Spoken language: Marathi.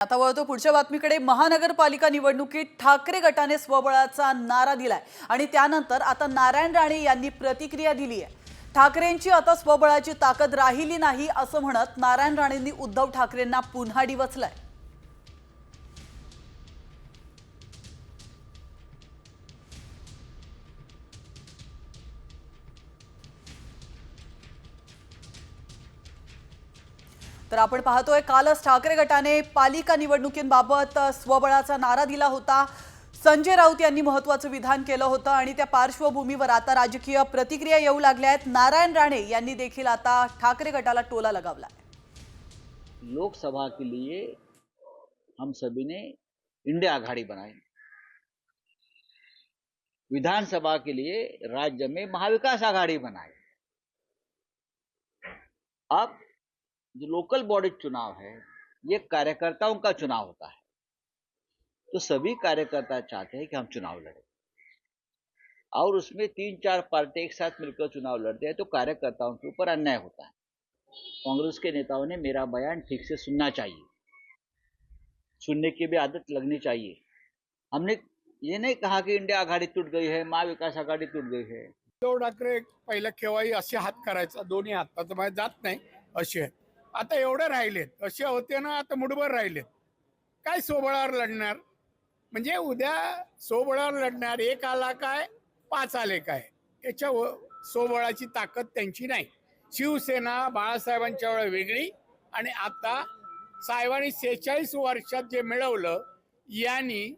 आता वळतो पुढच्या बातमीकडे। महानगरपालिका निवडणुकीत ठाकरे गटाने स्वबळाचा नारा दिलाय आणि त्यानंतर आता नारायण राणे यांनी प्रतिक्रिया दिली आहे। ठाकरेंची आता स्वबळाची ताकद राहिली नाही असं म्हणत नारायण राणेंनी उद्धव ठाकरेंना पुन्हा डिवचलंय। तर आपण पाहतोय कालच ठाकरे गटाने पालिका निवडणुकींबाबत स्वबळाचा नारा दिला होता। संजय राऊत यांनी महत्त्वाचं विधान केलं होतं आणि त्या पार्श्वभूमीवर आता राजकीय प्रतिक्रिया येऊ लागल्या आहेत। नारायण राणे यांनी देखील आता ठाकरे गटाला टोला लगावलाय। लोकसभा के लिए हम सभी ने इंडिया आघाड़ी बनाई, विधानसभा के लिए राज्य में महाविकास आघाड़ी बनाई। अब जो लोकल बॉडी चुनाव है ये कार्यकर्ताओं का चुनाव होता है, तो सभी कार्यकर्ता चाहते हैं कि हम चुनाव लड़ें और उसमें 3-4 पार्टी एक साथ मिलकर चुनाव लड़ते हैं तो कार्यकर्ताओं के ऊपर अन्याय होता है। कांग्रेस के नेताओं ने मेरा बयान ठीक से सुनना चाहिए, सुनने की भी आदत लगनी चाहिए। हमने ये नहीं कहा कि इंडिया आघाड़ी टूट गई है, महाविकास आघाड़ी टूट गई है। उद्धव ठाकरे पहिलं केव्हाही असे हात करायचा, दोन्ही हाताचं माझ्या जात नाही असे। आता एवढे राहिलेत, असे होते ना, आता मुठभर राहिलेत। काय सोबळावर लढणार? म्हणजे उद्या सोबळावर लढणार, एक आला काय 5 आले काय, याच्या सोबळाची ताकद त्यांची नाही। शिवसेना बाळासाहेबांच्या वेळी वेगळी आणि आता साहेबांनी 46 वर्षात जे मिळवलं यांनी